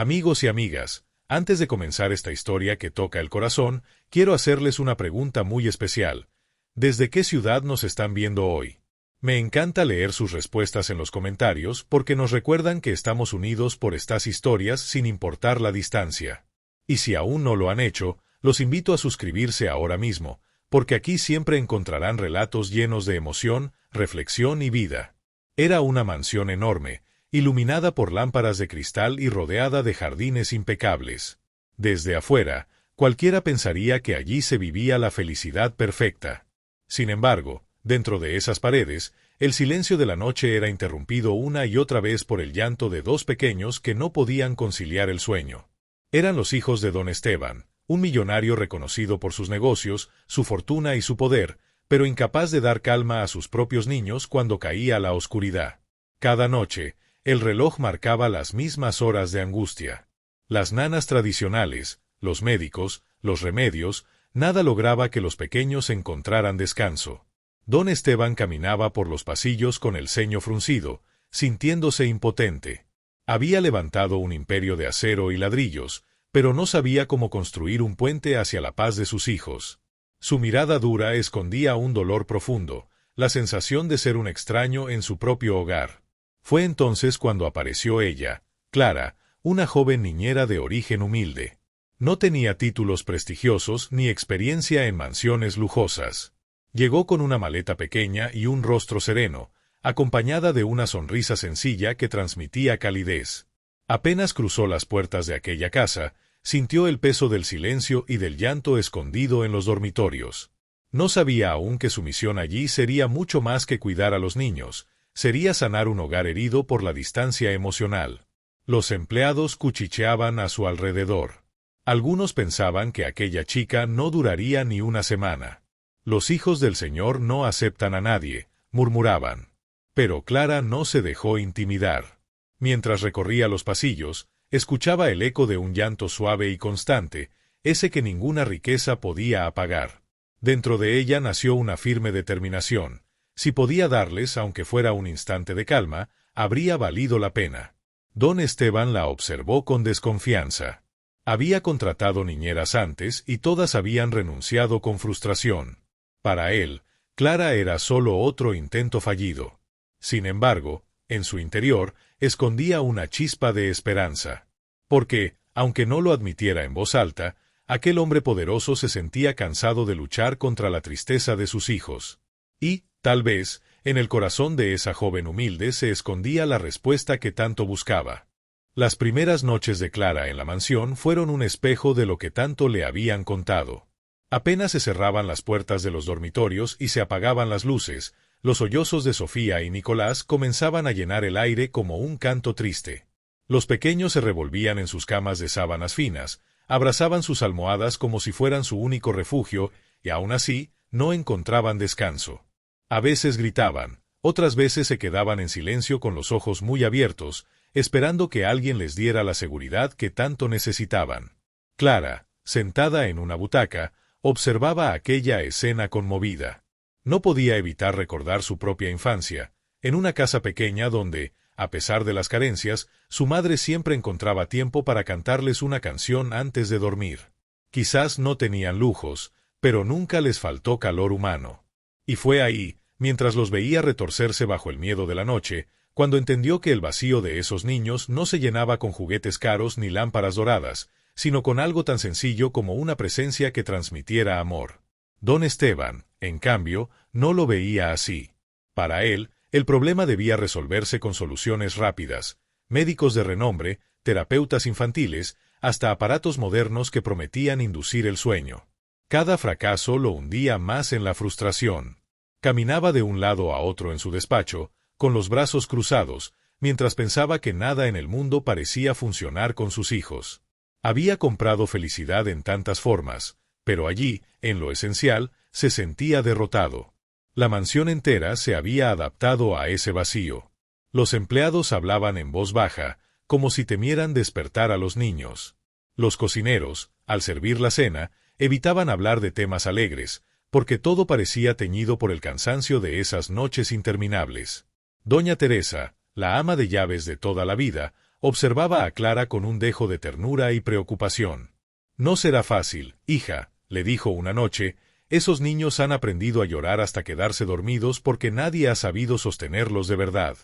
Amigos y amigas, antes de comenzar esta historia que toca el corazón, quiero hacerles una pregunta muy especial. ¿Desde qué ciudad nos están viendo hoy? Me encanta leer sus respuestas en los comentarios porque nos recuerdan que estamos unidos por estas historias sin importar la distancia. Y si aún no lo han hecho, los invito a suscribirse ahora mismo, porque aquí siempre encontrarán relatos llenos de emoción, reflexión y vida. Era una mansión enorme, iluminada por lámparas de cristal y rodeada de jardines impecables. Desde afuera, cualquiera pensaría que allí se vivía la felicidad perfecta. Sin embargo, dentro de esas paredes, el silencio de la noche era interrumpido una y otra vez por el llanto de dos pequeños que no podían conciliar el sueño. Eran los hijos de don Esteban, un millonario reconocido por sus negocios, su fortuna y su poder, pero incapaz de dar calma a sus propios niños cuando caía la oscuridad. Cada noche, el reloj marcaba las mismas horas de angustia. Las nanas tradicionales, los médicos, los remedios, nada lograba que los pequeños encontraran descanso. Don Esteban caminaba por los pasillos con el ceño fruncido, sintiéndose impotente. Había levantado un imperio de acero y ladrillos, pero no sabía cómo construir un puente hacia la paz de sus hijos. Su mirada dura escondía un dolor profundo, la sensación de ser un extraño en su propio hogar. Fue entonces cuando apareció ella, Clara, una joven niñera de origen humilde. No tenía títulos prestigiosos ni experiencia en mansiones lujosas. Llegó con una maleta pequeña y un rostro sereno, acompañada de una sonrisa sencilla que transmitía calidez. Apenas cruzó las puertas de aquella casa, sintió el peso del silencio y del llanto escondido en los dormitorios. No sabía aún que su misión allí sería mucho más que cuidar a los niños, sería sanar un hogar herido por la distancia emocional. Los empleados cuchicheaban a su alrededor. Algunos pensaban que aquella chica no duraría ni una semana. Los hijos del Señor no aceptan a nadie, murmuraban. Pero Clara no se dejó intimidar. Mientras recorría los pasillos, escuchaba el eco de un llanto suave y constante, ese que ninguna riqueza podía apagar. Dentro de ella nació una firme determinación. Si podía darles, aunque fuera un instante de calma, habría valido la pena. Don Esteban la observó con desconfianza. Había contratado niñeras antes y todas habían renunciado con frustración. Para él, Clara era solo otro intento fallido. Sin embargo, en su interior, escondía una chispa de esperanza. Porque, aunque no lo admitiera en voz alta, aquel hombre poderoso se sentía cansado de luchar contra la tristeza de sus hijos. Y, tal vez, en el corazón de esa joven humilde se escondía la respuesta que tanto buscaba. Las primeras noches de Clara en la mansión fueron un espejo de lo que tanto le habían contado. Apenas se cerraban las puertas de los dormitorios y se apagaban las luces, los sollozos de Sofía y Nicolás comenzaban a llenar el aire como un canto triste. Los pequeños se revolvían en sus camas de sábanas finas, abrazaban sus almohadas como si fueran su único refugio, y aún así, no encontraban descanso. A veces gritaban, otras veces se quedaban en silencio con los ojos muy abiertos, esperando que alguien les diera la seguridad que tanto necesitaban. Clara, sentada en una butaca, observaba aquella escena conmovida. No podía evitar recordar su propia infancia, en una casa pequeña donde, a pesar de las carencias, su madre siempre encontraba tiempo para cantarles una canción antes de dormir. Quizás no tenían lujos, pero nunca les faltó calor humano. Y fue ahí, mientras los veía retorcerse bajo el miedo de la noche, cuando entendió que el vacío de esos niños no se llenaba con juguetes caros ni lámparas doradas, sino con algo tan sencillo como una presencia que transmitiera amor. Don Esteban, en cambio, no lo veía así. Para él, el problema debía resolverse con soluciones rápidas, médicos de renombre, terapeutas infantiles, hasta aparatos modernos que prometían inducir el sueño. Cada fracaso lo hundía más en la frustración. Caminaba de un lado a otro en su despacho, con los brazos cruzados, mientras pensaba que nada en el mundo parecía funcionar con sus hijos. Había comprado felicidad en tantas formas, pero allí, en lo esencial, se sentía derrotado. La mansión entera se había adaptado a ese vacío. Los empleados hablaban en voz baja, como si temieran despertar a los niños. Los cocineros, al servir la cena, evitaban hablar de temas alegres, porque todo parecía teñido por el cansancio de esas noches interminables. Doña Teresa, la ama de llaves de toda la vida, observaba a Clara con un dejo de ternura y preocupación. «No será fácil, hija», le dijo una noche, «esos niños han aprendido a llorar hasta quedarse dormidos porque nadie ha sabido sostenerlos de verdad».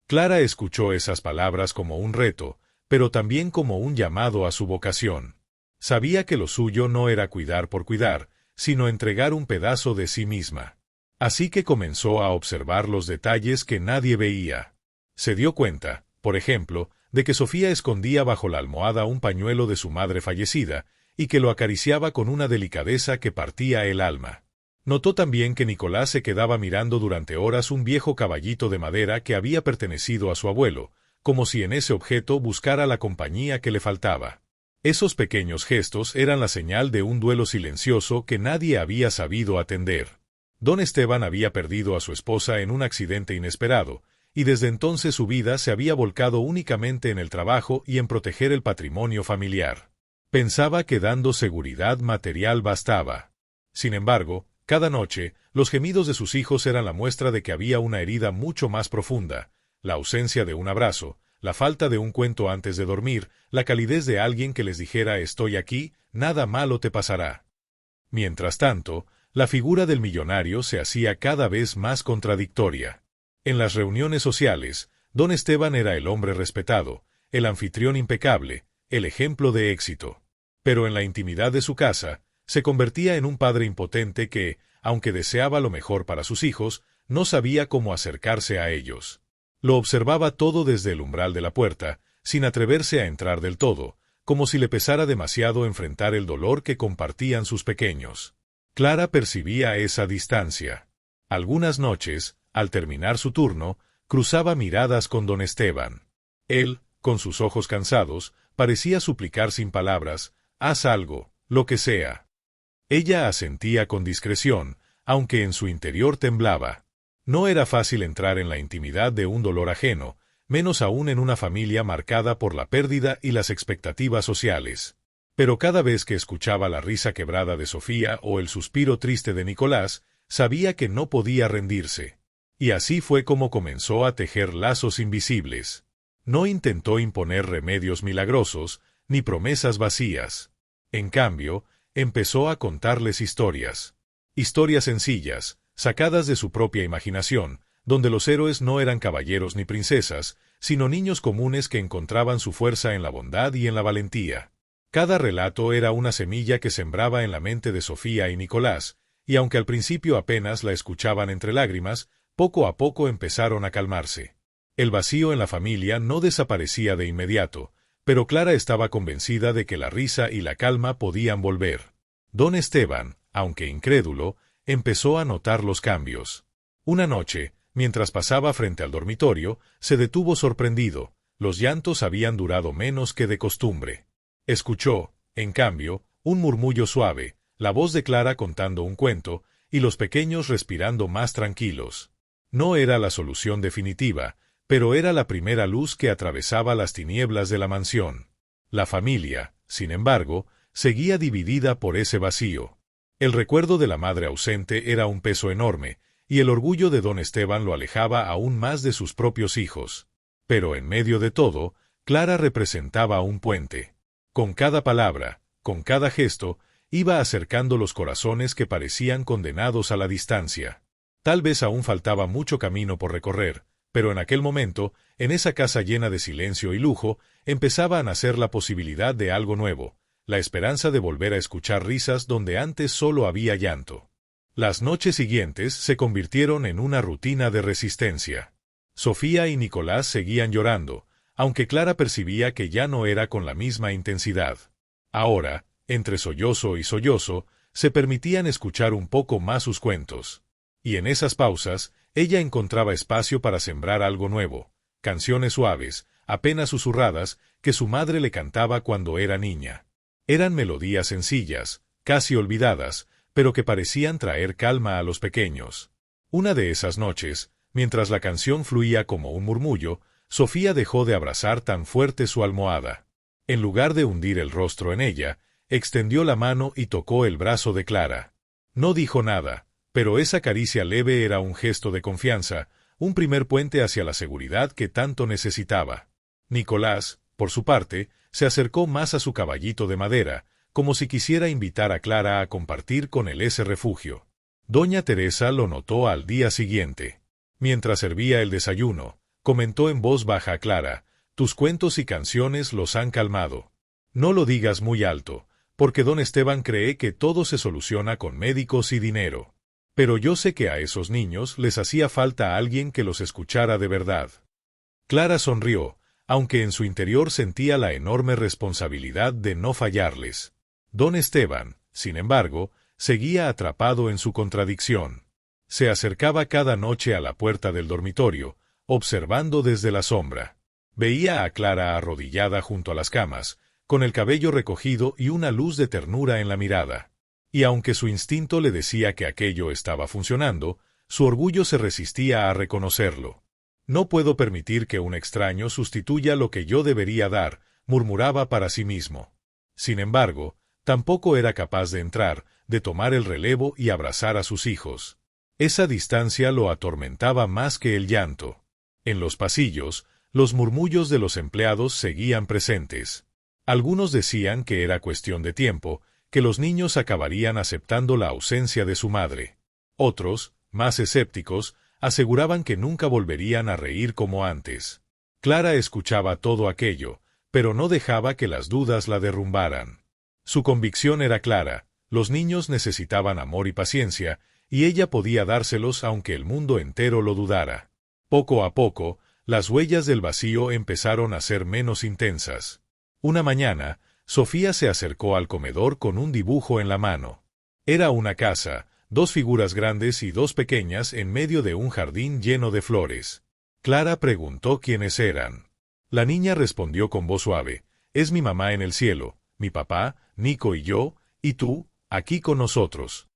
Clara escuchó esas palabras como un reto, pero también como un llamado a su vocación. Sabía que lo suyo no era cuidar por cuidar, sino entregar un pedazo de sí misma. Así que comenzó a observar los detalles que nadie veía. Se dio cuenta, por ejemplo, de que Sofía escondía bajo la almohada un pañuelo de su madre fallecida, y que lo acariciaba con una delicadeza que partía el alma. Notó también que Nicolás se quedaba mirando durante horas un viejo caballito de madera que había pertenecido a su abuelo, como si en ese objeto buscara la compañía que le faltaba. Esos pequeños gestos eran la señal de un duelo silencioso que nadie había sabido atender. Don Esteban había perdido a su esposa en un accidente inesperado, y desde entonces su vida se había volcado únicamente en el trabajo y en proteger el patrimonio familiar. Pensaba que dando seguridad material bastaba. Sin embargo, cada noche, los gemidos de sus hijos eran la muestra de que había una herida mucho más profunda, la ausencia de un abrazo, la falta de un cuento antes de dormir, la calidez de alguien que les dijera «estoy aquí, nada malo te pasará». Mientras tanto, la figura del millonario se hacía cada vez más contradictoria. En las reuniones sociales, don Esteban era el hombre respetado, el anfitrión impecable, el ejemplo de éxito. Pero en la intimidad de su casa, se convertía en un padre impotente que, aunque deseaba lo mejor para sus hijos, no sabía cómo acercarse a ellos. Lo observaba todo desde el umbral de la puerta, sin atreverse a entrar del todo, como si le pesara demasiado enfrentar el dolor que compartían sus pequeños. Clara percibía esa distancia. Algunas noches, al terminar su turno, cruzaba miradas con don Esteban. Él, con sus ojos cansados, parecía suplicar sin palabras: «Haz algo, lo que sea». Ella asentía con discreción, aunque en su interior temblaba. No era fácil entrar en la intimidad de un dolor ajeno, menos aún en una familia marcada por la pérdida y las expectativas sociales. Pero cada vez que escuchaba la risa quebrada de Sofía o el suspiro triste de Nicolás, sabía que no podía rendirse. Y así fue como comenzó a tejer lazos invisibles. No intentó imponer remedios milagrosos, ni promesas vacías. En cambio, empezó a contarles historias. Historias sencillas, sacadas de su propia imaginación, donde los héroes no eran caballeros ni princesas, sino niños comunes que encontraban su fuerza en la bondad y en la valentía. Cada relato era una semilla que sembraba en la mente de Sofía y Nicolás, y aunque al principio apenas la escuchaban entre lágrimas, poco a poco empezaron a calmarse. El vacío en la familia no desaparecía de inmediato, pero Clara estaba convencida de que la risa y la calma podían volver. Don Esteban, aunque incrédulo, empezó a notar los cambios. Una noche, mientras pasaba frente al dormitorio, se detuvo sorprendido. Los llantos habían durado menos que de costumbre. Escuchó, en cambio, un murmullo suave, la voz de Clara contando un cuento, y los pequeños respirando más tranquilos. No era la solución definitiva, pero era la primera luz que atravesaba las tinieblas de la mansión. La familia, sin embargo, seguía dividida por ese vacío. El recuerdo de la madre ausente era un peso enorme, y el orgullo de don Esteban lo alejaba aún más de sus propios hijos. Pero en medio de todo, Clara representaba un puente. Con cada palabra, con cada gesto, iba acercando los corazones que parecían condenados a la distancia. Tal vez aún faltaba mucho camino por recorrer, pero en aquel momento, en esa casa llena de silencio y lujo, empezaba a nacer la posibilidad de algo nuevo, la esperanza de volver a escuchar risas donde antes solo había llanto. Las noches siguientes se convirtieron en una rutina de resistencia. Sofía y Nicolás seguían llorando, aunque Clara percibía que ya no era con la misma intensidad. Ahora, entre sollozo y sollozo, se permitían escuchar un poco más sus cuentos. Y en esas pausas, ella encontraba espacio para sembrar algo nuevo, canciones suaves, apenas susurradas, que su madre le cantaba cuando era niña. Eran melodías sencillas, casi olvidadas, pero que parecían traer calma a los pequeños. Una de esas noches, mientras la canción fluía como un murmullo, Sofía dejó de abrazar tan fuerte su almohada. En lugar de hundir el rostro en ella, extendió la mano y tocó el brazo de Clara. No dijo nada, pero esa caricia leve era un gesto de confianza, un primer puente hacia la seguridad que tanto necesitaba. Nicolás, por su parte, se acercó más a su caballito de madera, como si quisiera invitar a Clara a compartir con él ese refugio. Doña Teresa lo notó al día siguiente. Mientras servía el desayuno, comentó en voz baja a Clara: «Tus cuentos y canciones los han calmado. No lo digas muy alto, porque don Esteban cree que todo se soluciona con médicos y dinero. Pero yo sé que a esos niños les hacía falta alguien que los escuchara de verdad». Clara sonrió, aunque en su interior sentía la enorme responsabilidad de no fallarles. Don Esteban, sin embargo, seguía atrapado en su contradicción. Se acercaba cada noche a la puerta del dormitorio, observando desde la sombra. Veía a Clara arrodillada junto a las camas, con el cabello recogido y una luz de ternura en la mirada. Y aunque su instinto le decía que aquello estaba funcionando, su orgullo se resistía a reconocerlo. «No puedo permitir que un extraño sustituya lo que yo debería dar», murmuraba para sí mismo. Sin embargo, tampoco era capaz de entrar, de tomar el relevo y abrazar a sus hijos. Esa distancia lo atormentaba más que el llanto. En los pasillos, los murmullos de los empleados seguían presentes. Algunos decían que era cuestión de tiempo, que los niños acabarían aceptando la ausencia de su madre. Otros, más escépticos, aseguraban que nunca volverían a reír como antes. Clara escuchaba todo aquello, pero no dejaba que las dudas la derrumbaran. Su convicción era clara: los niños necesitaban amor y paciencia, y ella podía dárselos aunque el mundo entero lo dudara. Poco a poco, las huellas del vacío empezaron a ser menos intensas. Una mañana, Sofía se acercó al comedor con un dibujo en la mano. Era una casa, 2 figuras grandes y 2 pequeñas en medio de un jardín lleno de flores. Clara preguntó quiénes eran. La niña respondió con voz suave: «Es mi mamá en el cielo, mi papá, Nico y yo, y tú, aquí con nosotros».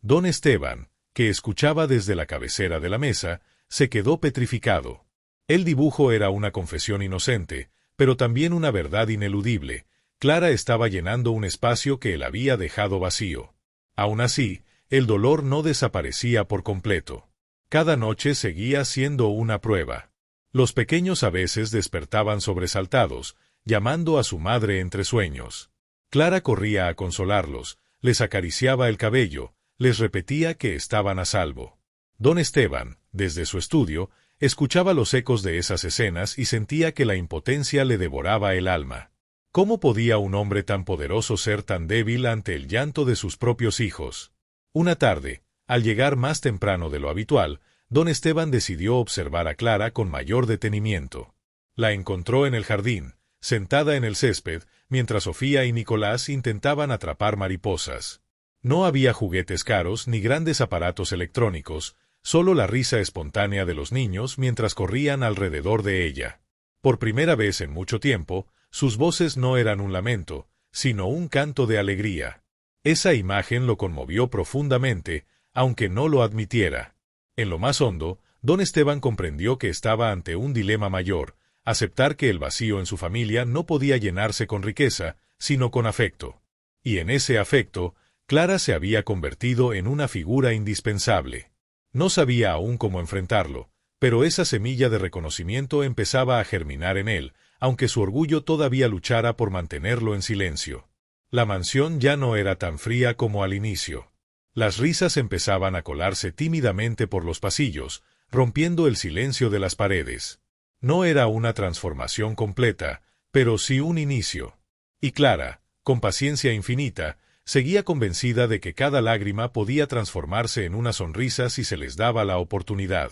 Don Esteban, que escuchaba desde la cabecera de la mesa, se quedó petrificado. El dibujo era una confesión inocente, pero también una verdad ineludible. Clara estaba llenando un espacio que él había dejado vacío. Aún así, el dolor no desaparecía por completo. Cada noche seguía siendo una prueba. Los pequeños a veces despertaban sobresaltados, llamando a su madre entre sueños. Clara corría a consolarlos, les acariciaba el cabello, les repetía que estaban a salvo. Don Esteban, desde su estudio, escuchaba los ecos de esas escenas y sentía que la impotencia le devoraba el alma. ¿Cómo podía un hombre tan poderoso ser tan débil ante el llanto de sus propios hijos? Una tarde, al llegar más temprano de lo habitual, don Esteban decidió observar a Clara con mayor detenimiento. La encontró en el jardín, sentada en el césped, mientras Sofía y Nicolás intentaban atrapar mariposas. No había juguetes caros ni grandes aparatos electrónicos, solo la risa espontánea de los niños mientras corrían alrededor de ella. Por primera vez en mucho tiempo, sus voces no eran un lamento, sino un canto de alegría. Esa imagen lo conmovió profundamente, aunque no lo admitiera. En lo más hondo, don Esteban comprendió que estaba ante un dilema mayor: aceptar que el vacío en su familia no podía llenarse con riqueza, sino con afecto. Y en ese afecto, Clara se había convertido en una figura indispensable. No sabía aún cómo enfrentarlo, pero esa semilla de reconocimiento empezaba a germinar en él, aunque su orgullo todavía luchara por mantenerlo en silencio. La mansión ya no era tan fría como al inicio. Las risas empezaban a colarse tímidamente por los pasillos, rompiendo el silencio de las paredes. No era una transformación completa, pero sí un inicio. Y Clara, con paciencia infinita, seguía convencida de que cada lágrima podía transformarse en una sonrisa si se les daba la oportunidad.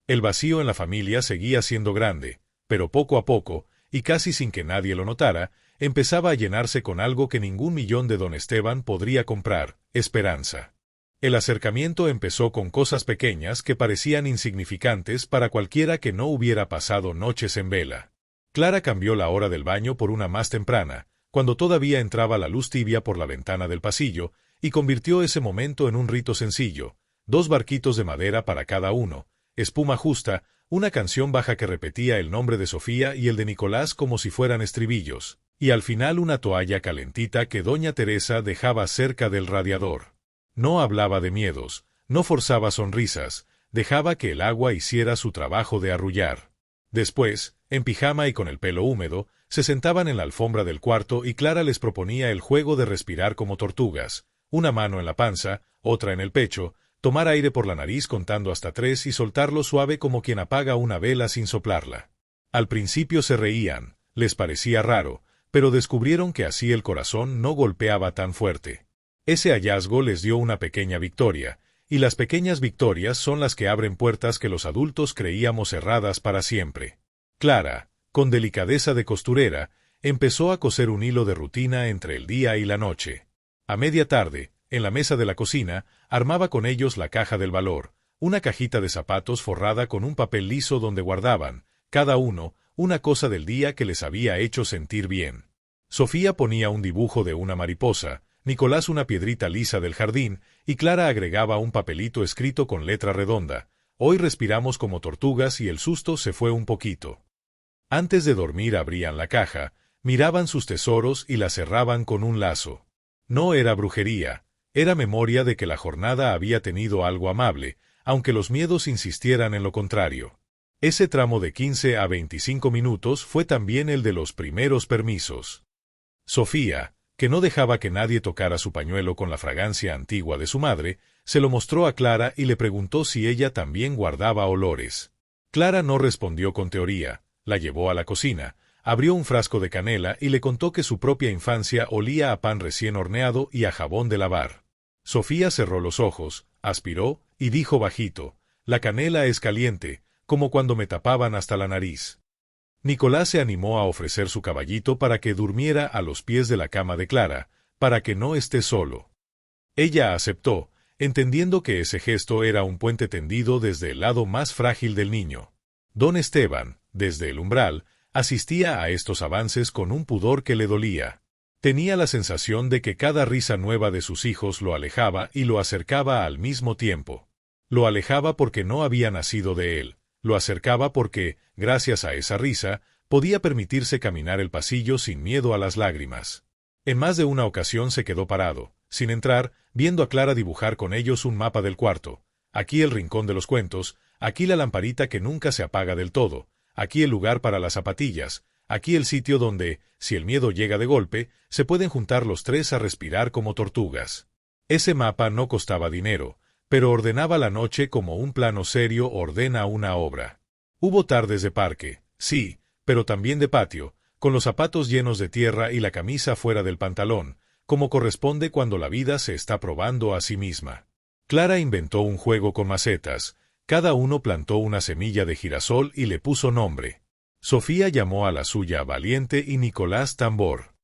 El vacío en la familia seguía siendo grande, pero poco a poco, y casi sin que nadie lo notara, empezaba a llenarse con algo que ningún millón de don Esteban podría comprar: esperanza. El acercamiento empezó con cosas pequeñas que parecían insignificantes para cualquiera que no hubiera pasado noches en vela. Clara cambió la hora del baño por una más temprana, cuando todavía entraba la luz tibia por la ventana del pasillo, y convirtió ese momento en un rito sencillo: 2 barquitos de madera para cada uno, espuma justa, una canción baja que repetía el nombre de Sofía y el de Nicolás como si fueran estribillos, y al final una toalla calentita que doña Teresa dejaba cerca del radiador. No hablaba de miedos, no forzaba sonrisas, dejaba que el agua hiciera su trabajo de arrullar. Después, en pijama y con el pelo húmedo, se sentaban en la alfombra del cuarto y Clara les proponía el juego de respirar como tortugas, una mano en la panza, otra en el pecho, tomar aire por la nariz contando hasta 3 y soltarlo suave como quien apaga una vela sin soplarla. Al principio se reían, les parecía raro, pero descubrieron que así el corazón no golpeaba tan fuerte. Ese hallazgo les dio una pequeña victoria, y las pequeñas victorias son las que abren puertas que los adultos creíamos cerradas para siempre. Clara, con delicadeza de costurera, empezó a coser un hilo de rutina entre el día y la noche. A media tarde, en la mesa de la cocina, armaba con ellos la caja del valor, una cajita de zapatos forrada con un papel liso donde guardaban, cada uno, una cosa del día que les había hecho sentir bien. Sofía ponía un dibujo de una mariposa, Nicolás una piedrita lisa del jardín, y Clara agregaba un papelito escrito con letra redonda. Hoy respiramos como tortugas y el susto se fue un poquito. Antes de dormir abrían la caja, miraban sus tesoros y la cerraban con un lazo. No era brujería, era memoria de que la jornada había tenido algo amable, aunque los miedos insistieran en lo contrario. Ese tramo de 15 a 25 minutos fue también el de los primeros permisos. Sofía, que no dejaba que nadie tocara su pañuelo con la fragancia antigua de su madre, se lo mostró a Clara y le preguntó si ella también guardaba olores. Clara no respondió con teoría, la llevó a la cocina, abrió un frasco de canela y le contó que su propia infancia olía a pan recién horneado y a jabón de lavar. Sofía cerró los ojos, aspiró y dijo bajito, «La canela es caliente, como cuando me tapaban hasta la nariz». Nicolás se animó a ofrecer su caballito para que durmiera a los pies de la cama de Clara, para que no esté solo. Ella aceptó, entendiendo que ese gesto era un puente tendido desde el lado más frágil del niño. Don Esteban, desde el umbral, asistía a estos avances con un pudor que le dolía. Tenía la sensación de que cada risa nueva de sus hijos lo alejaba y lo acercaba al mismo tiempo. Lo alejaba porque no había nacido de él. Lo acercaba porque, gracias a esa risa, podía permitirse caminar el pasillo sin miedo a las lágrimas. En más de una ocasión se quedó parado, sin entrar, viendo a Clara dibujar con ellos un mapa del cuarto. Aquí el rincón de los cuentos, aquí la lamparita que nunca se apaga del todo, aquí el lugar para las zapatillas, aquí el sitio donde, si el miedo llega de golpe, se pueden juntar los 3 a respirar como tortugas. Ese mapa no costaba dinero, pero ordenaba la noche como un plano serio ordena una obra. Hubo tardes de parque, sí, pero también de patio, con los zapatos llenos de tierra y la camisa fuera del pantalón, como corresponde cuando la vida se está probando a sí misma. Clara inventó un juego con macetas, cada uno plantó una semilla de girasol y le puso nombre. Sofía llamó a la suya Valiente y Nicolás Tambor.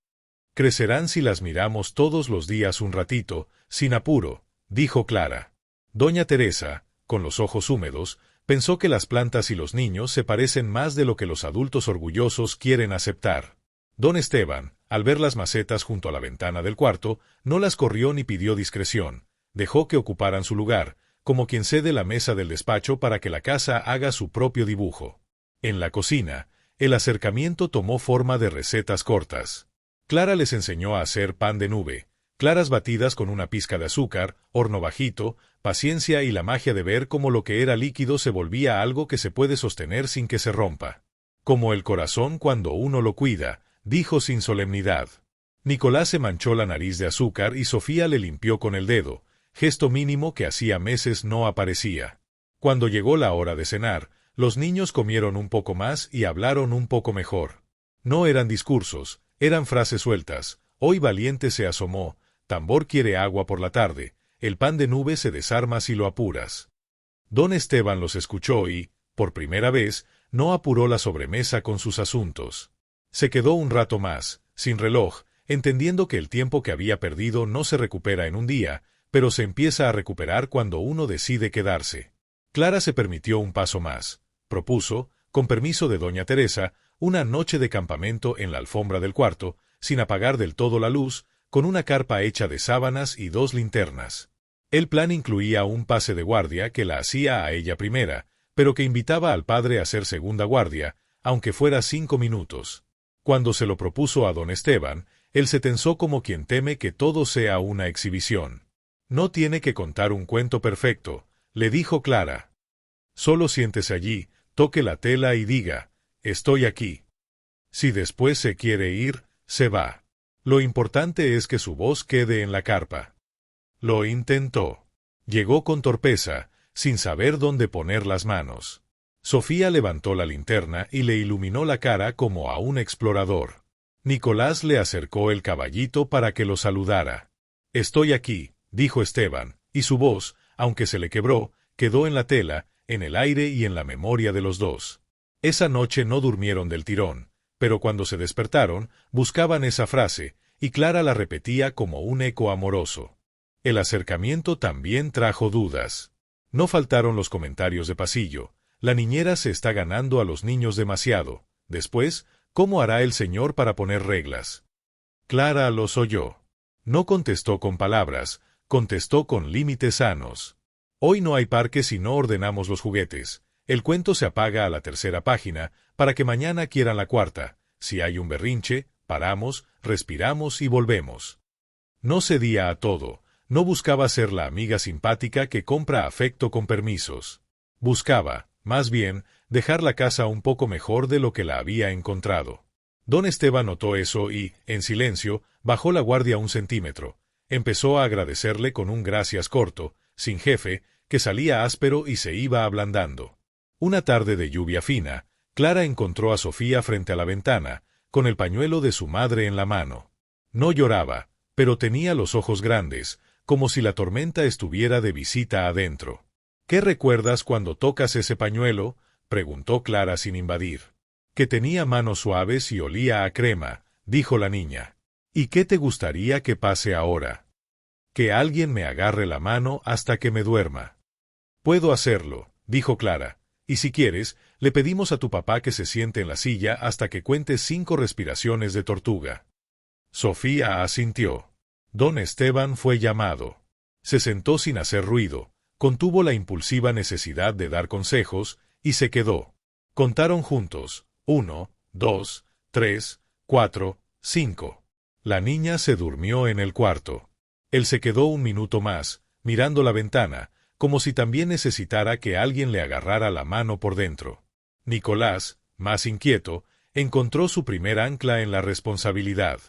Crecerán si las miramos todos los días un ratito, sin apuro, dijo Clara. Doña Teresa, con los ojos húmedos, pensó que las plantas y los niños se parecen más de lo que los adultos orgullosos quieren aceptar. Don Esteban, al ver las macetas junto a la ventana del cuarto, no las corrió ni pidió discreción, dejó que ocuparan su lugar, como quien cede la mesa del despacho para que la casa haga su propio dibujo. En la cocina, el acercamiento tomó forma de recetas cortas. Clara les enseñó a hacer pan de nube, claras batidas con una pizca de azúcar, horno bajito, paciencia y la magia de ver cómo lo que era líquido se volvía algo que se puede sostener sin que se rompa. Como el corazón cuando uno lo cuida, dijo sin solemnidad. Nicolás se manchó la nariz de azúcar y Sofía le limpió con el dedo, gesto mínimo que hacía meses no aparecía. Cuando llegó la hora de cenar, los niños comieron un poco más y hablaron un poco mejor. No eran discursos, eran frases sueltas. Hoy Valiente se asomó, Tambor quiere agua por la tarde, el pan de nube se desarma si lo apuras. Don Esteban los escuchó y, por primera vez, no apuró la sobremesa con sus asuntos. Se quedó un rato más, sin reloj, entendiendo que el tiempo que había perdido no se recupera en un día, pero se empieza a recuperar cuando uno decide quedarse. Clara se permitió un paso más. Propuso, con permiso de doña Teresa, una noche de campamento en la alfombra del cuarto, sin apagar del todo la luz, con una carpa hecha de sábanas y 2 linternas. El plan incluía un pase de guardia que la hacía a ella primera, pero que invitaba al padre a ser segunda guardia, aunque fuera 5 minutos. Cuando se lo propuso a don Esteban, él se tensó como quien teme que todo sea una exhibición. No tiene que contar un cuento perfecto, le dijo Clara. Solo siéntese allí, toque la tela y diga, estoy aquí. Si después se quiere ir, se va. Lo importante es que su voz quede en la carpa. Lo intentó. Llegó con torpeza, sin saber dónde poner las manos. Sofía levantó la linterna y le iluminó la cara como a un explorador. Nicolás le acercó el caballito para que lo saludara. Estoy aquí, dijo Esteban, y su voz, aunque se le quebró, quedó en la tela, en el aire y en la memoria de los dos. Esa noche no durmieron del tirón, pero cuando se despertaron, buscaban esa frase, y Clara la repetía como un eco amoroso. El acercamiento también trajo dudas. No faltaron los comentarios de pasillo. La niñera se está ganando a los niños demasiado. Después, ¿cómo hará el señor para poner reglas? Clara los oyó. No contestó con palabras, contestó con límites sanos. Hoy no hay parque si no ordenamos los juguetes. El cuento se apaga a la tercera página, para que mañana quieran la cuarta. Si hay un berrinche, paramos, respiramos y volvemos. No cedía a todo. No buscaba ser la amiga simpática que compra afecto con permisos. Buscaba, más bien, dejar la casa un poco mejor de lo que la había encontrado. Don Esteban notó eso y, en silencio, bajó la guardia 1 centímetro. Empezó a agradecerle con un gracias corto, sin jefe, que salía áspero y se iba ablandando. Una tarde de lluvia fina, Clara encontró a Sofía frente a la ventana, con el pañuelo de su madre en la mano. No lloraba, pero tenía los ojos grandes, como si la tormenta estuviera de visita adentro. ¿Qué recuerdas cuando tocas ese pañuelo?, preguntó Clara sin invadir. Que tenía manos suaves y olía a crema, dijo la niña. ¿Y qué te gustaría que pase ahora? Que alguien me agarre la mano hasta que me duerma. Puedo hacerlo, dijo Clara, y si quieres, le pedimos a tu papá que se siente en la silla hasta que cuente 5 respiraciones de tortuga. Sofía asintió. Don Esteban fue llamado. Se sentó sin hacer ruido, contuvo la impulsiva necesidad de dar consejos, y se quedó. Contaron juntos, 1, 2, 3, 4, 5. La niña se durmió en el cuarto. Él se quedó un minuto más, mirando la ventana, como si también necesitara que alguien le agarrara la mano por dentro. Nicolás, más inquieto, encontró su primer ancla en la responsabilidad.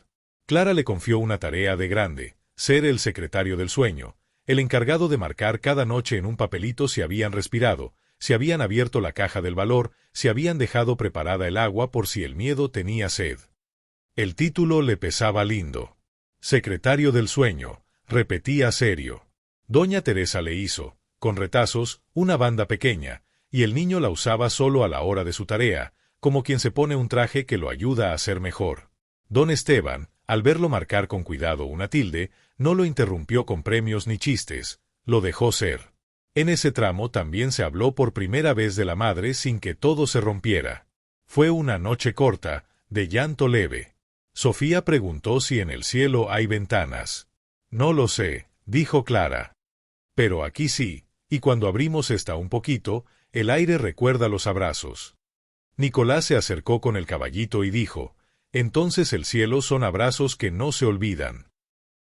Clara le confió una tarea de grande, ser el secretario del sueño, el encargado de marcar cada noche en un papelito si habían respirado, si habían abierto la caja del valor, si habían dejado preparada el agua por si el miedo tenía sed. El título le pesaba lindo. Secretario del sueño, repetía serio. Doña Teresa le hizo, con retazos, una banda pequeña, y el niño la usaba solo a la hora de su tarea, como quien se pone un traje que lo ayuda a ser mejor. Don Esteban, al verlo marcar con cuidado una tilde, no lo interrumpió con premios ni chistes, lo dejó ser. En ese tramo también se habló por primera vez de la madre sin que todo se rompiera. Fue una noche corta, de llanto leve. Sofía preguntó si en el cielo hay ventanas. No lo sé, dijo Clara. Pero aquí sí, y cuando abrimos esta un poquito, el aire recuerda los abrazos. Nicolás se acercó con el caballito y dijo, entonces el cielo son abrazos que no se olvidan.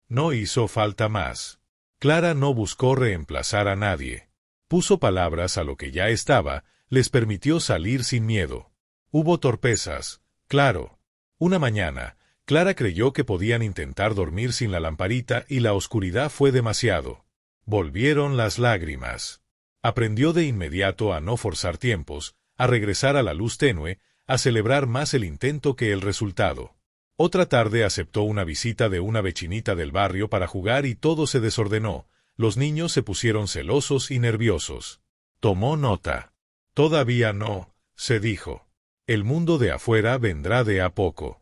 No hizo falta más. Clara no buscó reemplazar a nadie. Puso palabras a lo que ya estaba, les permitió salir sin miedo. Hubo torpezas, claro. Una mañana, Clara creyó que podían intentar dormir sin la lamparita y la oscuridad fue demasiado. Volvieron las lágrimas. Aprendió de inmediato a no forzar tiempos, a regresar a la luz tenue, a celebrar más el intento que el resultado. Otra tarde aceptó una visita de una vecinita del barrio para jugar y todo se desordenó. Los niños se pusieron celosos y nerviosos. Tomó nota. Todavía no, se dijo. El mundo de afuera vendrá de a poco.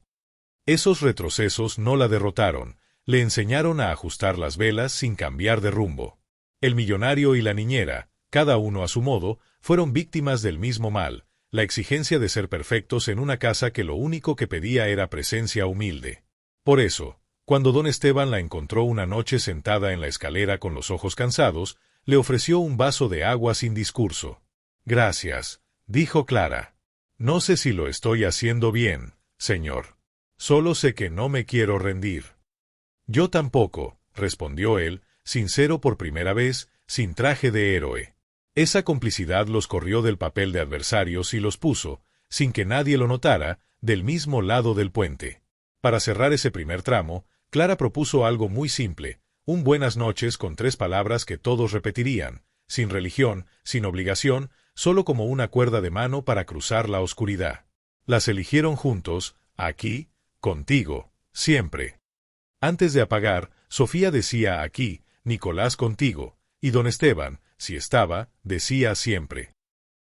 Esos retrocesos no la derrotaron, le enseñaron a ajustar las velas sin cambiar de rumbo. El millonario y la niñera, cada uno a su modo, fueron víctimas del mismo mal, la exigencia de ser perfectos en una casa que lo único que pedía era presencia humilde. Por eso, cuando don Esteban la encontró una noche sentada en la escalera con los ojos cansados, le ofreció un vaso de agua sin discurso. Gracias, dijo Clara. No sé si lo estoy haciendo bien, señor. Solo sé que no me quiero rendir. Yo tampoco, respondió él, sincero por primera vez, sin traje de héroe. Esa complicidad los corrió del papel de adversarios y los puso, sin que nadie lo notara, del mismo lado del puente. Para cerrar ese primer tramo, Clara propuso algo muy simple, un buenas noches con 3 palabras que todos repetirían, sin religión, sin obligación, solo como una cuerda de mano para cruzar la oscuridad. Las eligieron juntos, aquí, contigo, siempre. Antes de apagar, Sofía decía aquí, Nicolás contigo, y don Esteban, si estaba, decía siempre.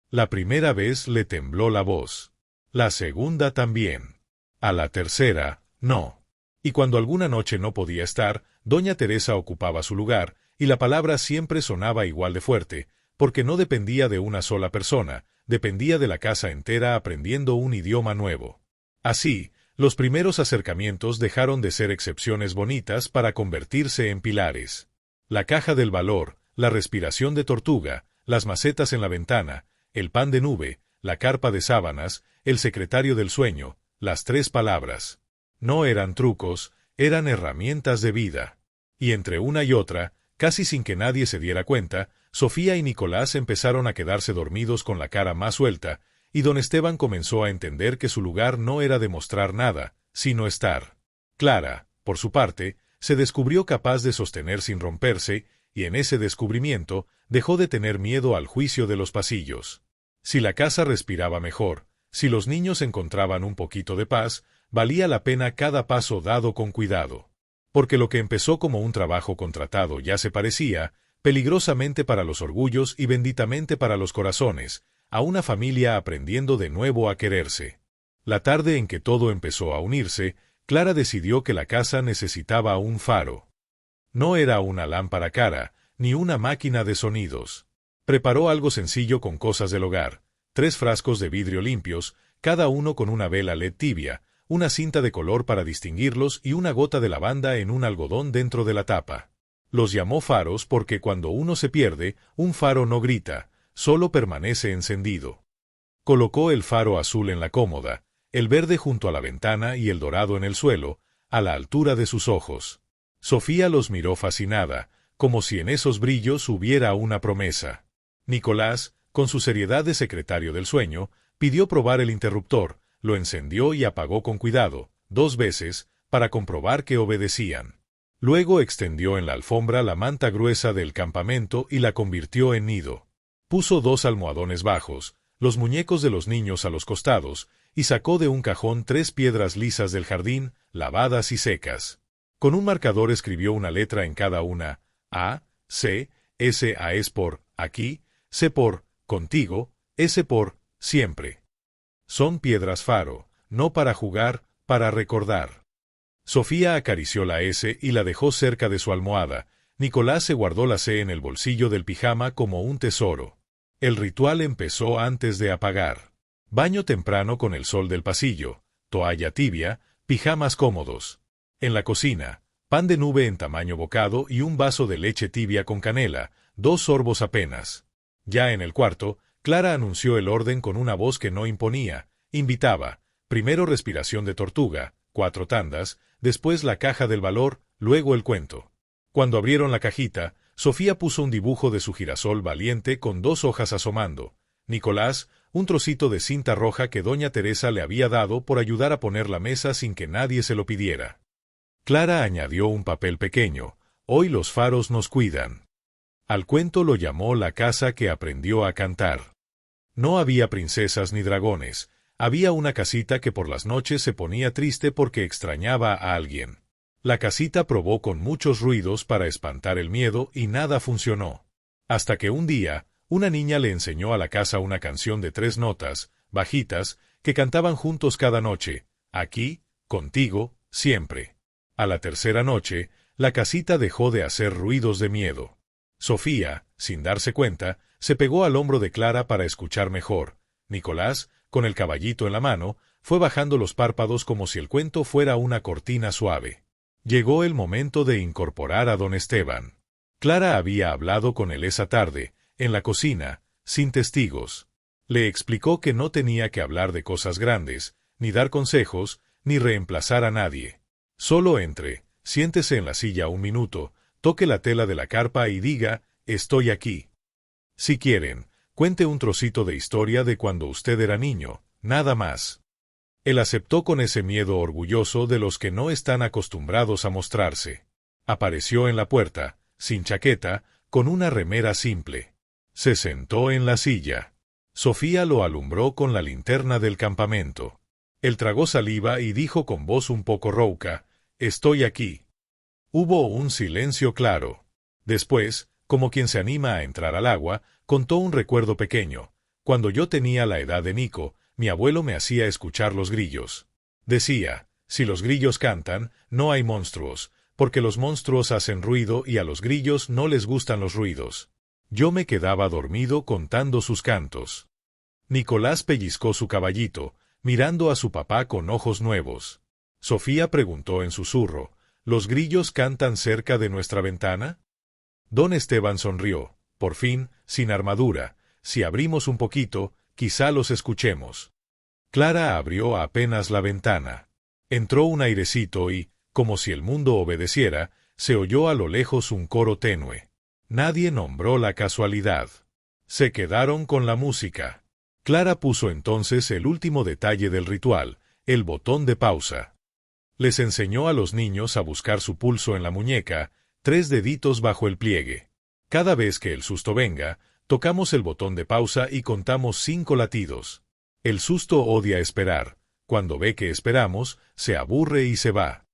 La primera vez le tembló la voz. La segunda también. A la tercera, no. Y cuando alguna noche no podía estar, doña Teresa ocupaba su lugar, y la palabra siempre sonaba igual de fuerte, porque no dependía de una sola persona, dependía de la casa entera aprendiendo un idioma nuevo. Así, los primeros acercamientos dejaron de ser excepciones bonitas para convertirse en pilares. La caja del valor, la respiración de tortuga, las macetas en la ventana, el pan de nube, la carpa de sábanas, el secretario del sueño, las 3 palabras. No eran trucos, eran herramientas de vida. Y entre una y otra, casi sin que nadie se diera cuenta, Sofía y Nicolás empezaron a quedarse dormidos con la cara más suelta, y don Esteban comenzó a entender que su lugar no era demostrar nada, sino estar. Clara, por su parte, se descubrió capaz de sostener sin romperse, y en ese descubrimiento dejó de tener miedo al juicio de los pasillos. Si la casa respiraba mejor, si los niños encontraban un poquito de paz, valía la pena cada paso dado con cuidado. Porque lo que empezó como un trabajo contratado ya se parecía, peligrosamente para los orgullos y benditamente para los corazones, a una familia aprendiendo de nuevo a quererse. La tarde en que todo empezó a unirse, Clara decidió que la casa necesitaba un faro. No era una lámpara cara, ni una máquina de sonidos. Preparó algo sencillo con cosas del hogar, 3 frascos de vidrio limpios, cada uno con una vela LED tibia, una cinta de color para distinguirlos y una gota de lavanda en un algodón dentro de la tapa. Los llamó faros porque cuando uno se pierde, un faro no grita, solo permanece encendido. Colocó el faro azul en la cómoda, el verde junto a la ventana y el dorado en el suelo, a la altura de sus ojos. Sofía los miró fascinada, como si en esos brillos hubiera una promesa. Nicolás, con su seriedad de secretario del sueño, pidió probar el interruptor, lo encendió y apagó con cuidado, 2 veces, para comprobar que obedecían. Luego extendió en la alfombra la manta gruesa del campamento y la convirtió en nido. Puso 2 almohadones bajos, los muñecos de los niños a los costados, y sacó de un cajón 3 piedras lisas del jardín, lavadas y secas. Con un marcador escribió una letra en cada una, A, C, S A es por, aquí, C por, contigo, S por, siempre. Son piedras faro, no para jugar, para recordar. Sofía acarició la S y la dejó cerca de su almohada. Nicolás se guardó la C en el bolsillo del pijama como un tesoro. El ritual empezó antes de apagar. Baño temprano con el sol del pasillo, toalla tibia, pijamas cómodos. En la cocina, pan de nube en tamaño bocado y un vaso de leche tibia con canela, 2 sorbos apenas. Ya en el cuarto, Clara anunció el orden con una voz que no imponía, invitaba, primero respiración de tortuga, 4 tandas, después la caja del valor, luego el cuento. Cuando abrieron la cajita, Sofía puso un dibujo de su girasol valiente con 2 hojas asomando. Nicolás, un trocito de cinta roja que doña Teresa le había dado por ayudar a poner la mesa sin que nadie se lo pidiera. Clara añadió un papel pequeño, hoy los faros nos cuidan. Al cuento lo llamó La casa que aprendió a cantar. No había princesas ni dragones, había una casita que por las noches se ponía triste porque extrañaba a alguien. La casita probó con muchos ruidos para espantar el miedo y nada funcionó. Hasta que un día, una niña le enseñó a la casa una canción de 3 notas, bajitas, que cantaban juntos cada noche, aquí, contigo, siempre. A la tercera noche, la casita dejó de hacer ruidos de miedo. Sofía, sin darse cuenta, se pegó al hombro de Clara para escuchar mejor. Nicolás, con el caballito en la mano, fue bajando los párpados como si el cuento fuera una cortina suave. Llegó el momento de incorporar a don Esteban. Clara había hablado con él esa tarde, en la cocina, sin testigos. Le explicó que no tenía que hablar de cosas grandes, ni dar consejos, ni reemplazar a nadie. Solo entre, siéntese en la silla un minuto, toque la tela de la carpa y diga, estoy aquí. Si quieren, cuente un trocito de historia de cuando usted era niño, nada más. Él aceptó con ese miedo orgulloso de los que no están acostumbrados a mostrarse. Apareció en la puerta, sin chaqueta, con una remera simple. Se sentó en la silla. Sofía lo alumbró con la linterna del campamento. Él tragó saliva y dijo con voz un poco rouca, «Estoy aquí». Hubo un silencio claro. Después, como quien se anima a entrar al agua, contó un recuerdo pequeño. Cuando yo tenía la edad de Nico, mi abuelo me hacía escuchar los grillos. Decía, si los grillos cantan, no hay monstruos, porque los monstruos hacen ruido y a los grillos no les gustan los ruidos. Yo me quedaba dormido contando sus cantos. Nicolás pellizcó su caballito, mirando a su papá con ojos nuevos. Sofía preguntó en susurro, ¿los grillos cantan cerca de nuestra ventana? Don Esteban sonrió, por fin, sin armadura. Si abrimos un poquito, quizá los escuchemos. Clara abrió apenas la ventana. Entró un airecito y, como si el mundo obedeciera, se oyó a lo lejos un coro tenue. Nadie nombró la casualidad. Se quedaron con la música. Clara puso entonces el último detalle del ritual, el botón de pausa. Les enseñó a los niños a buscar su pulso en la muñeca, 3 deditos bajo el pliegue. Cada vez que el susto venga, tocamos el botón de pausa y contamos 5 latidos. El susto odia esperar. Cuando ve que esperamos, se aburre y se va.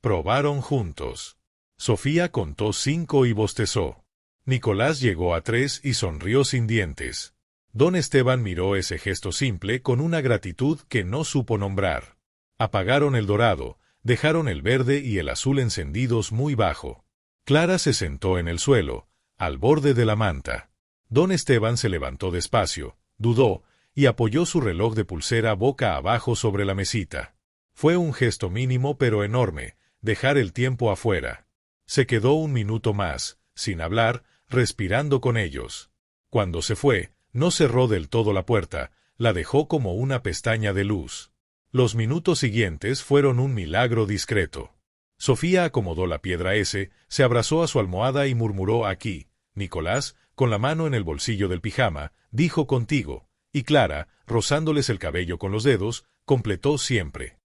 Probaron juntos. Sofía contó 5 y bostezó. Nicolás llegó a 3 y sonrió sin dientes. Don Esteban miró ese gesto simple con una gratitud que no supo nombrar. Apagaron el dorado, dejaron el verde y el azul encendidos muy bajo. Clara se sentó en el suelo, al borde de la manta. Don Esteban se levantó despacio, dudó, y apoyó su reloj de pulsera boca abajo sobre la mesita. Fue un gesto mínimo pero enorme, dejar el tiempo afuera. Se quedó un minuto más, sin hablar, respirando con ellos. Cuando se fue, no cerró del todo la puerta, la dejó como una pestaña de luz. Los minutos siguientes fueron un milagro discreto. Sofía acomodó la piedra S, se abrazó a su almohada y murmuró aquí. Nicolás, con la mano en el bolsillo del pijama, dijo contigo, y Clara, rozándoles el cabello con los dedos, completó siempre.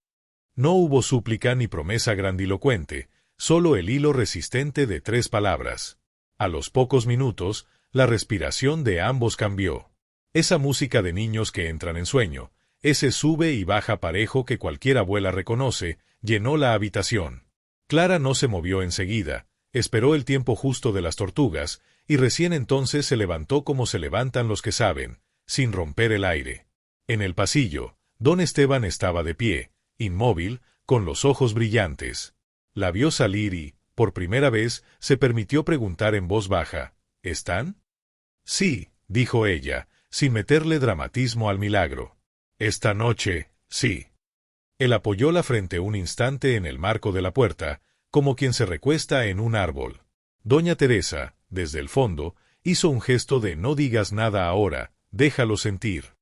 No hubo súplica ni promesa grandilocuente, solo el hilo resistente de 3 palabras. A los pocos minutos, la respiración de ambos cambió. Esa música de niños que entran en sueño, ese sube y baja parejo que cualquier abuela reconoce, llenó la habitación. Clara no se movió enseguida, esperó el tiempo justo de las tortugas, y recién entonces se levantó como se levantan los que saben, sin romper el aire. En el pasillo, don Esteban estaba de pie, inmóvil, con los ojos brillantes. La vio salir y, por primera vez, se permitió preguntar en voz baja, ¿están? Sí, dijo ella, sin meterle dramatismo al milagro. Esta noche, sí. Él apoyó la frente un instante en el marco de la puerta, como quien se recuesta en un árbol. Doña Teresa, desde el fondo, hizo un gesto de no digas nada ahora, déjalo sentir.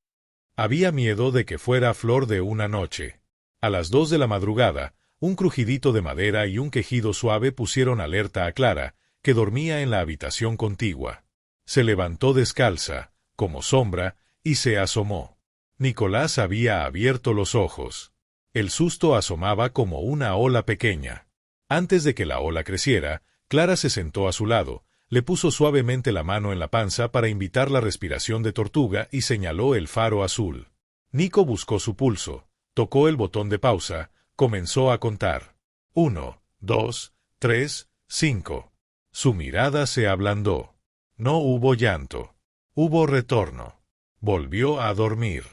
Había miedo de que fuera flor de una noche. A las 2 de la madrugada, un crujidito de madera y un quejido suave pusieron alerta a Clara, que dormía en la habitación contigua. Se levantó descalza, como sombra, y se asomó. Nicolás había abierto los ojos. El susto asomaba como una ola pequeña. Antes de que la ola creciera, Clara se sentó a su lado, le puso suavemente la mano en la panza para invitar la respiración de tortuga y señaló el faro azul. Nico buscó su pulso, tocó el botón de pausa, comenzó a contar. 1, 2, 3, 5. Su mirada se ablandó. No hubo llanto. Hubo retorno. Volvió a dormir.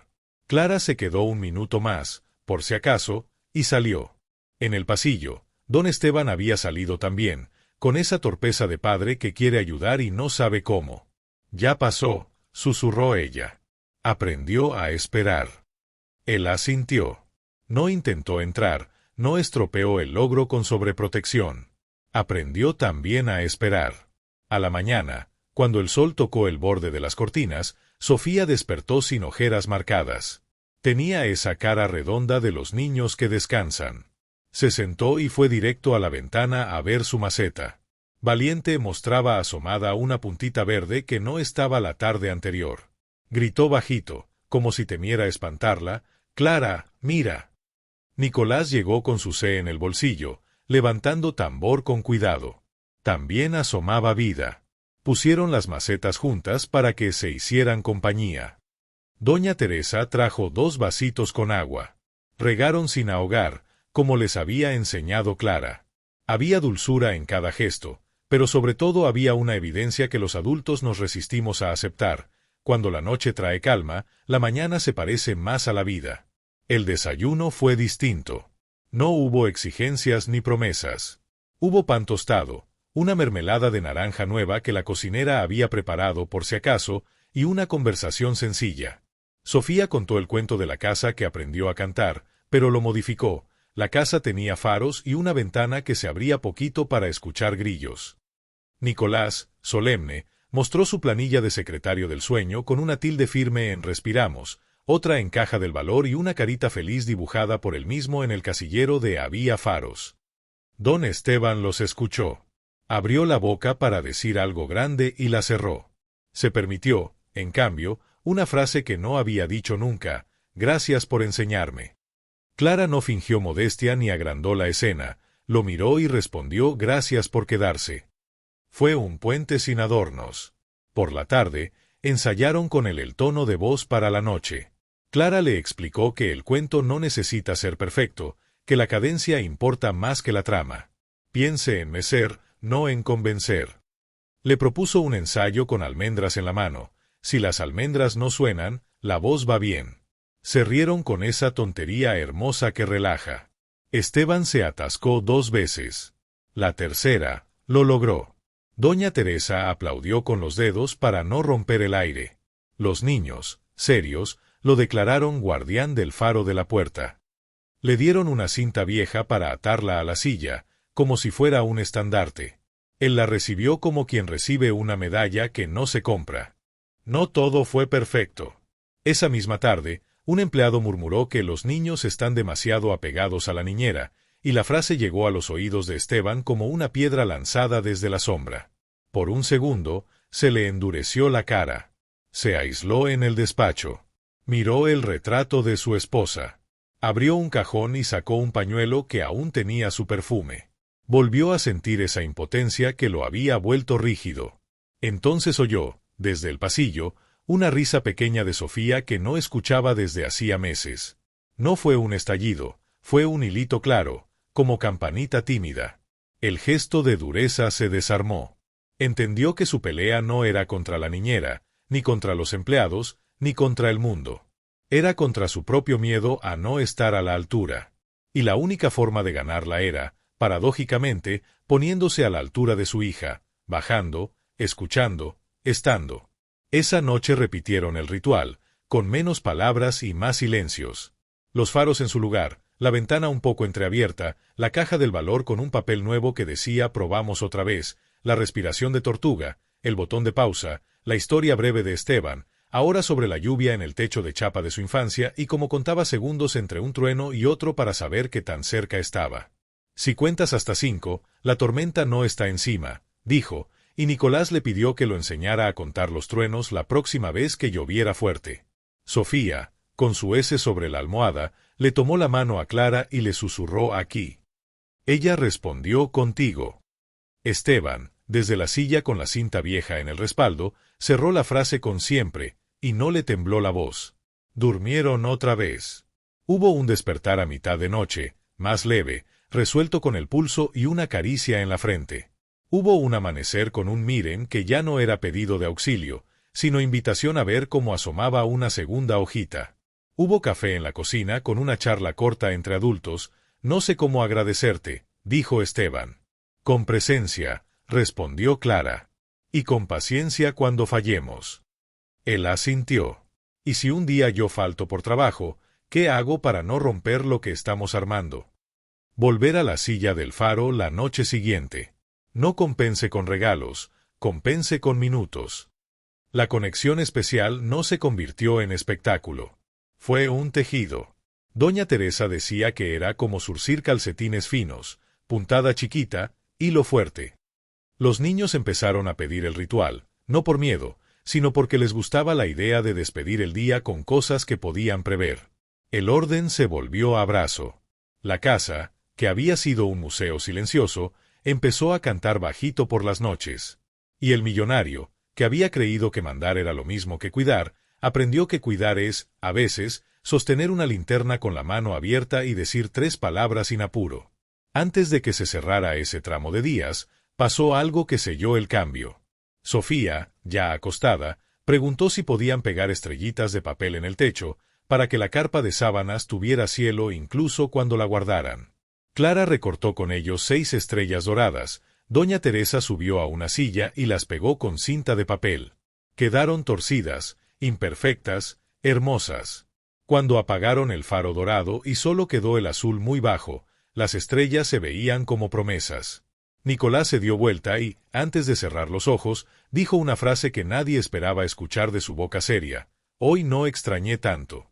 Clara se quedó un minuto más, por si acaso, y salió. En el pasillo, don Esteban había salido también, con esa torpeza de padre que quiere ayudar y no sabe cómo. Ya pasó, susurró ella. Aprendió a esperar. Él asintió. No intentó entrar, no estropeó el logro con sobreprotección. Aprendió también a esperar. A la mañana, cuando el sol tocó el borde de las cortinas, Sofía despertó sin ojeras marcadas. Tenía esa cara redonda de los niños que descansan. Se sentó y fue directo a la ventana a ver su maceta. Valiente mostraba asomada una puntita verde que no estaba la tarde anterior. Gritó bajito, como si temiera espantarla, Clara, mira. Nicolás llegó con su C en el bolsillo, levantando tambor con cuidado. También asomaba Vida. Pusieron las macetas juntas para que se hicieran compañía. Doña Teresa trajo 2 vasitos con agua. Regaron sin ahogar, como les había enseñado Clara. Había dulzura en cada gesto, pero sobre todo había una evidencia que los adultos nos resistimos a aceptar. Cuando la noche trae calma, la mañana se parece más a la vida. El desayuno fue distinto. No hubo exigencias ni promesas. Hubo pan tostado, una mermelada de naranja nueva que la cocinera había preparado por si acaso, y una conversación sencilla. Sofía contó el cuento de la casa que aprendió a cantar, pero lo modificó. La casa tenía faros y una ventana que se abría poquito para escuchar grillos. Nicolás, solemne, mostró su planilla de secretario del sueño con una tilde firme en respiramos, otra en caja del valor y una carita feliz dibujada por él mismo en el casillero de había faros. Don Esteban los escuchó. Abrió la boca para decir algo grande y la cerró. Se permitió, en cambio, una frase que no había dicho nunca: gracias por enseñarme. Clara no fingió modestia ni agrandó la escena, lo miró y respondió: gracias por quedarse. Fue un puente sin adornos. Por la tarde, ensayaron con él el tono de voz para la noche. Clara le explicó que el cuento no necesita ser perfecto, que la cadencia importa más que la trama. Piense en mecer, no en convencer. Le propuso un ensayo con almendras en la mano. Si las almendras no suenan, la voz va bien. Se rieron con esa tontería hermosa que relaja. Esteban se atascó 2 veces. La tercera, lo logró. Doña Teresa aplaudió con los dedos para no romper el aire. Los niños, serios, lo declararon guardián del faro de la puerta. Le dieron una cinta vieja para atarla a la silla, como si fuera un estandarte. Él la recibió como quien recibe una medalla que no se compra. No todo fue perfecto. Esa misma tarde, un empleado murmuró que los niños están demasiado apegados a la niñera, y la frase llegó a los oídos de Esteban como una piedra lanzada desde la sombra. Por un segundo, se le endureció la cara. Se aisló en el despacho. Miró el retrato de su esposa. Abrió un cajón y sacó un pañuelo que aún tenía su perfume. Volvió a sentir esa impotencia que lo había vuelto rígido. Entonces oyó, desde el pasillo, una risa pequeña de Sofía que no escuchaba desde hacía meses. No fue un estallido, fue un hilito claro, como campanita tímida. El gesto de dureza se desarmó. Entendió que su pelea no era contra la niñera, ni contra los empleados, ni contra el mundo. Era contra su propio miedo a no estar a la altura. Y la única forma de ganarla era, paradójicamente, poniéndose a la altura de su hija, bajando, escuchando, estando. Esa noche repitieron el ritual, con menos palabras y más silencios. Los faros en su lugar, la ventana un poco entreabierta, la caja del valor con un papel nuevo que decía «probamos otra vez», la respiración de tortuga, el botón de pausa, la historia breve de Esteban, ahora sobre la lluvia en el techo de chapa de su infancia y como contaba segundos entre un trueno y otro para saber qué tan cerca estaba. «Si cuentas hasta 5, la tormenta no está encima», dijo, y Nicolás le pidió que lo enseñara a contar los truenos la próxima vez que lloviera fuerte. Sofía, con su S sobre la almohada, le tomó la mano a Clara y le susurró aquí. Ella respondió «contigo». Esteban, desde la silla con la cinta vieja en el respaldo, cerró la frase con «siempre», y no le tembló la voz. Durmieron otra vez. Hubo un despertar a mitad de noche, más leve, resuelto con el pulso y una caricia en la frente. Hubo un amanecer con un miren que ya no era pedido de auxilio, sino invitación a ver cómo asomaba una segunda hojita. Hubo café en la cocina con una charla corta entre adultos. «No sé cómo agradecerte», dijo Esteban. «Con presencia», respondió Clara. «Y con paciencia cuando fallemos». Él asintió. «Y si un día yo falto por trabajo, ¿qué hago para no romper lo que estamos armando?» Volver a la silla del faro la noche siguiente. No compense con regalos, compense con minutos. La conexión especial no se convirtió en espectáculo. Fue un tejido. Doña Teresa decía que era como zurcir calcetines finos, puntada chiquita, hilo fuerte. Los niños empezaron a pedir el ritual, no por miedo, sino porque les gustaba la idea de despedir el día con cosas que podían prever. El orden se volvió abrazo. La casa, que había sido un museo silencioso, empezó a cantar bajito por las noches. Y el millonario, que había creído que mandar era lo mismo que cuidar, aprendió que cuidar es, a veces, sostener una linterna con la mano abierta y decir 3 palabras sin apuro. Antes de que se cerrara ese tramo de días, pasó algo que selló el cambio. Sofía, ya acostada, preguntó si podían pegar estrellitas de papel en el techo, para que la carpa de sábanas tuviera cielo incluso cuando la guardaran. Clara recortó con ellos 6 estrellas doradas. Doña Teresa subió a una silla y las pegó con cinta de papel. Quedaron torcidas, imperfectas, hermosas. Cuando apagaron el faro dorado y solo quedó el azul muy bajo, las estrellas se veían como promesas. Nicolás se dio vuelta y, antes de cerrar los ojos, dijo una frase que nadie esperaba escuchar de su boca seria. Hoy no extrañé tanto.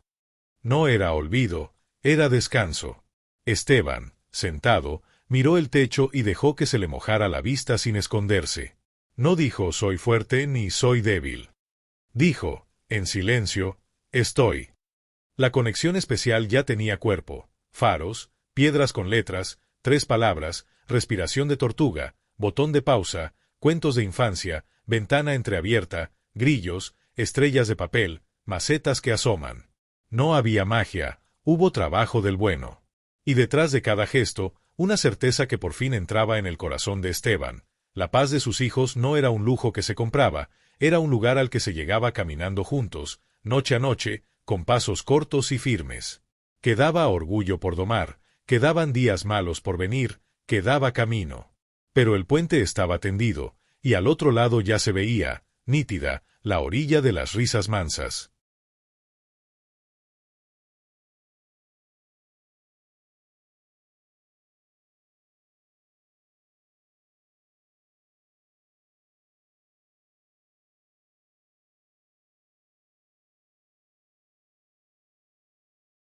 No era olvido, era descanso. Esteban, sentado, miró el techo y dejó que se le mojara la vista sin esconderse. No dijo soy fuerte ni soy débil. Dijo, en silencio, estoy. La conexión especial ya tenía cuerpo, faros, piedras con letras, 3 palabras, respiración de tortuga, botón de pausa, cuentos de infancia, ventana entreabierta, grillos, estrellas de papel, macetas que asoman. No había magia, hubo trabajo del bueno. Y detrás de cada gesto, una certeza que por fin entraba en el corazón de Esteban. La paz de sus hijos no era un lujo que se compraba, era un lugar al que se llegaba caminando juntos, noche a noche, con pasos cortos y firmes. Quedaba orgullo por domar, quedaban días malos por venir, quedaba camino. Pero el puente estaba tendido, y al otro lado ya se veía, nítida, la orilla de las risas mansas.